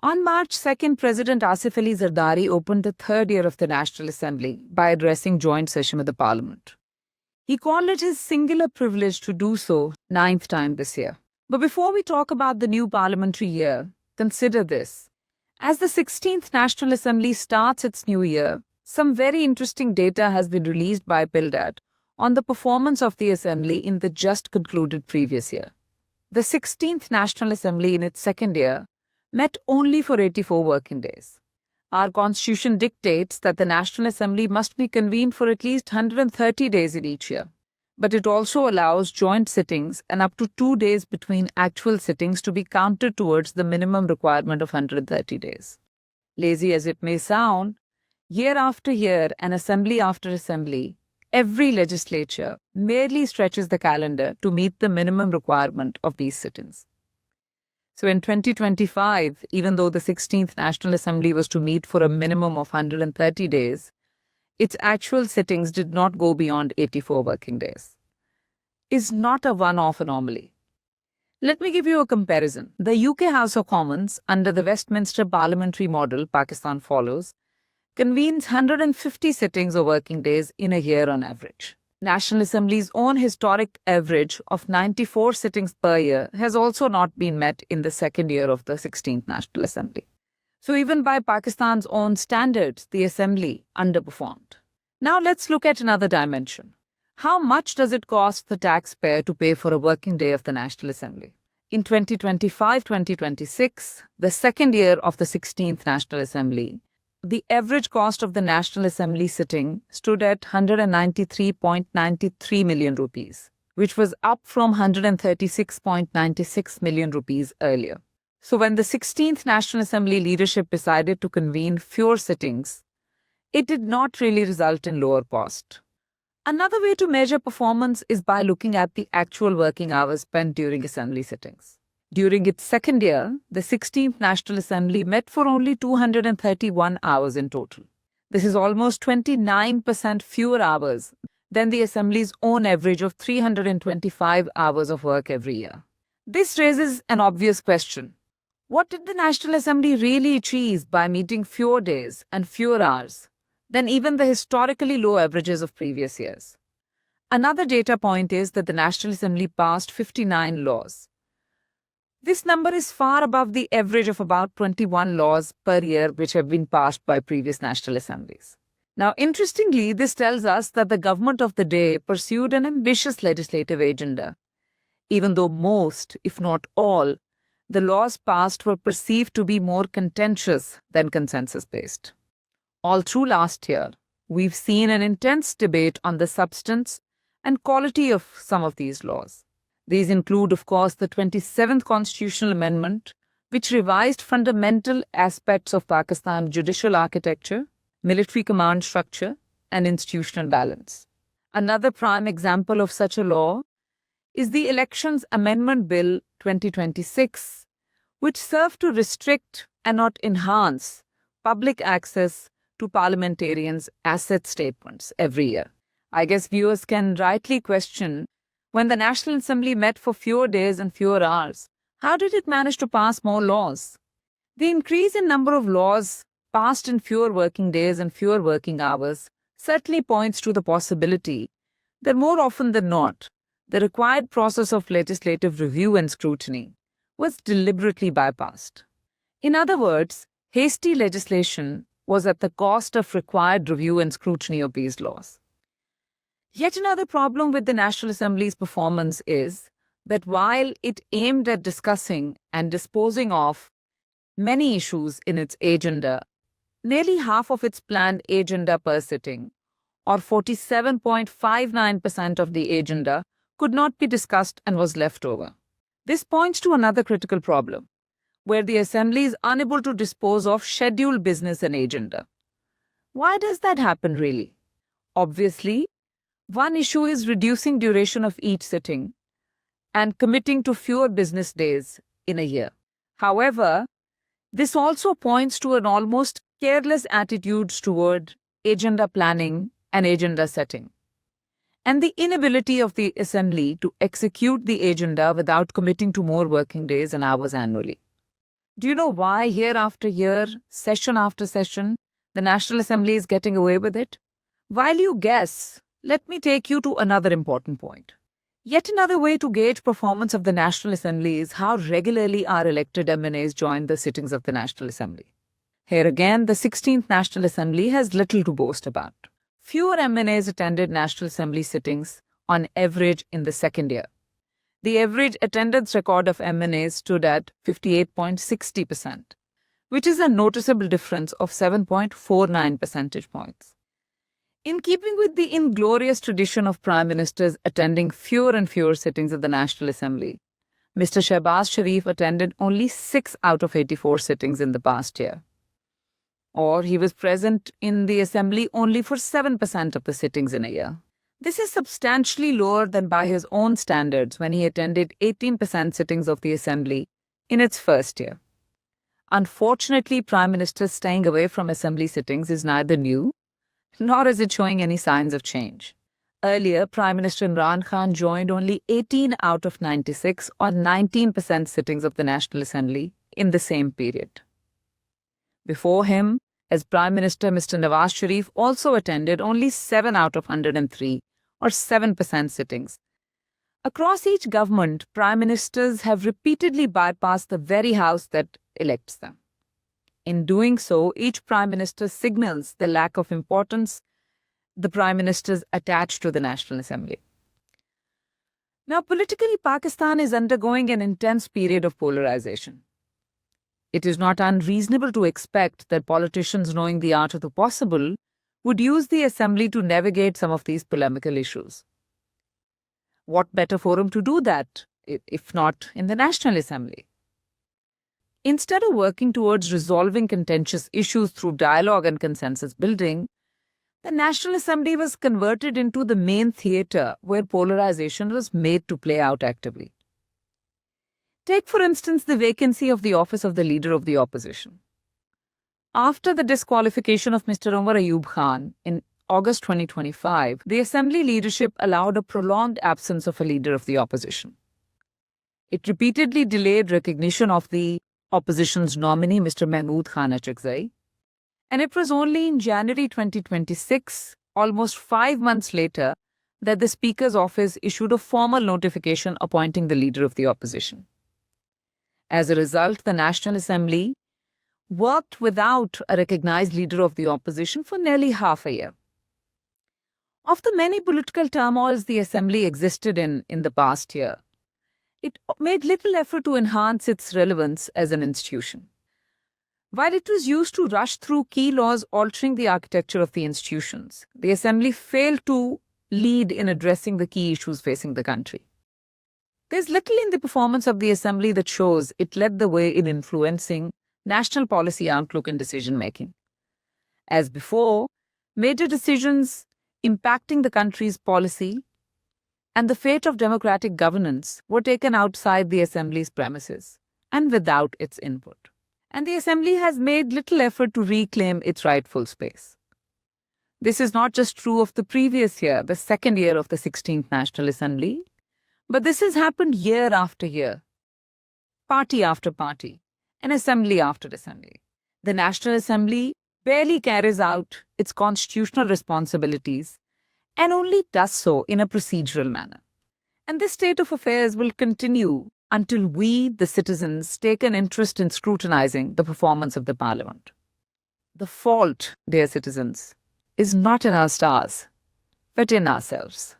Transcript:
On March 2nd, President Asif Ali Zardari opened the third year of the National Assembly by addressing joint session of the Parliament. He called it his singular privilege to do so ninth time this year. But before we talk about the new parliamentary year, consider this. As the 16th National Assembly starts its new year, some very interesting data has been released by PILDAT on the performance of the Assembly in the just concluded previous year. The 16th National Assembly in its second year met only for 84 working days. Our constitution dictates that the National Assembly must be convened for at least 130 days in each year. But it also allows joint sittings and up to 2 days between actual sittings to be counted towards the minimum requirement of 130 days. Lazy as it may sound, year after year and assembly after assembly, every legislature merely stretches the calendar to meet the minimum requirement of these sittings. So in 2025, even though the 16th National Assembly was to meet for a minimum of 130 days, its actual sittings did not go beyond 84 working days. Is not a one-off anomaly. Let me give you a comparison. The UK House of Commons, under the Westminster parliamentary model Pakistan follows, convenes 150 sittings or working days in a year on average. National Assembly's own historic average of 94 sittings per year has also not been met in the second year of the 16th National Assembly. So even by Pakistan's own standards, the Assembly underperformed. Now let's look at another dimension. How much does it cost the taxpayer to pay for a working day of the National Assembly? In 2025-2026, the second year of the 16th National Assembly, the average cost of the National Assembly sitting stood at 193.93 million rupees, which was up from 136.96 million rupees earlier. So when the 16th National Assembly leadership decided to convene fewer sittings, it did not really result in lower cost. Another way to measure performance is by looking at the actual working hours spent during assembly sittings. During its second year, the 16th National Assembly met for only 231 hours in total. This is almost 29% fewer hours than the Assembly's own average of 325 hours of work every year. This raises an obvious question. What did the National Assembly really achieve by meeting fewer days and fewer hours than even the historically low averages of previous years? Another data point is that the National Assembly passed 59 laws. This number is far above the average of about 21 laws per year which have been passed by previous National Assemblies. Now, interestingly, this tells us that the government of the day pursued an ambitious legislative agenda, even though most, if not all, the laws passed were perceived to be more contentious than consensus-based. All through last year, we've seen an intense debate on the substance and quality of some of these laws. These include, of course, the 27th Constitutional Amendment, which revised fundamental aspects of Pakistan's judicial architecture, military command structure, and institutional balance. Another prime example of such a law is the Elections Amendment Bill 2026, which served to restrict and not enhance public access to parliamentarians' asset statements every year. I guess viewers can rightly question, when the National Assembly met for fewer days and fewer hours, how did it manage to pass more laws? The increase in number of laws passed in fewer working days and fewer working hours certainly points to the possibility that more often than not, the required process of legislative review and scrutiny was deliberately bypassed. In other words, hasty legislation was at the cost of required review and scrutiny of these laws. Yet another problem with the National Assembly's performance is that while it aimed at discussing and disposing of many issues in its agenda, nearly half of its planned agenda per sitting, or 47.59% of the agenda, could not be discussed and was left over. This points to another critical problem, where the Assembly is unable to dispose of scheduled business and agenda. Why does that happen really? Obviously, one issue is reducing duration of each sitting and committing to fewer business days in a year. However, this also points to an almost careless attitude toward agenda planning and agenda setting, and the inability of the Assembly to execute the agenda without committing to more working days and hours annually. Do you know why year after year, session after session, the National Assembly is getting away with it? While you guess, let me take you to another important point. Yet another way to gauge performance of the National Assembly is how regularly our elected MNAs join the sittings of the National Assembly. Here again, the 16th National Assembly has little to boast about. Fewer MNAs attended National Assembly sittings on average in the second year. The average attendance record of MNAs stood at 58.60%, which is a noticeable difference of 7.49 percentage points. In keeping with the inglorious tradition of Prime Ministers attending fewer and fewer sittings of the National Assembly, Mr. Shehbaz Sharif attended only 6 out of 84 sittings in the past year. Or he was present in the Assembly only for 7% of the sittings in a year. This is substantially lower than by his own standards when he attended 18% sittings of the Assembly in its first year. Unfortunately, Prime Minister staying away from Assembly sittings is neither new, nor is it showing any signs of change. Earlier, Prime Minister Imran Khan joined only 18 out of 96 or 19% sittings of the National Assembly in the same period. Before him, as Prime Minister, Mr. Nawaz Sharif also attended only 7 out of 103 or 7% sittings. Across each government, Prime Ministers have repeatedly bypassed the very house that elects them. In doing so, each Prime Minister signals the lack of importance the Prime Ministers attach to the National Assembly. Now, politically, Pakistan is undergoing an intense period of polarization. It is not unreasonable to expect that politicians knowing the art of the possible would use the Assembly to navigate some of these polemical issues. What better forum to do that, if not in the National Assembly? Instead of working towards resolving contentious issues through dialogue and consensus building, the National Assembly was converted into the main theatre where polarization was made to play out actively. Take, for instance, the vacancy of the office of the Leader of the Opposition. After the disqualification of Mr. Umar Ayub Khan in August 2025, the Assembly leadership allowed a prolonged absence of a Leader of the Opposition. It repeatedly delayed recognition of the opposition's nominee, Mr. Mahmood Khan Achakzai, and it was only in January 2026, almost 5 months later, that the Speaker's office issued a formal notification appointing the Leader of the Opposition. As a result, the National Assembly worked without a recognized Leader of the Opposition for nearly half a year. Of the many political turmoils the Assembly existed in the past year, it made little effort to enhance its relevance as an institution. While it was used to rush through key laws altering the architecture of the institutions, the Assembly failed to lead in addressing the key issues facing the country. There's little in the performance of the Assembly that shows it led the way in influencing national policy outlook and decision-making. As before, major decisions impacting the country's policy and the fate of democratic governance were taken outside the Assembly's premises and without its input. And the Assembly has made little effort to reclaim its rightful space. This is not just true of the previous year, the second year of the 16th National Assembly, but this has happened year after year, party after party, and assembly after assembly. The National Assembly barely carries out its constitutional responsibilities and only does so in a procedural manner. And this state of affairs will continue until we, the citizens, take an interest in scrutinizing the performance of the Parliament. The fault, dear citizens, is not in our stars, but in ourselves.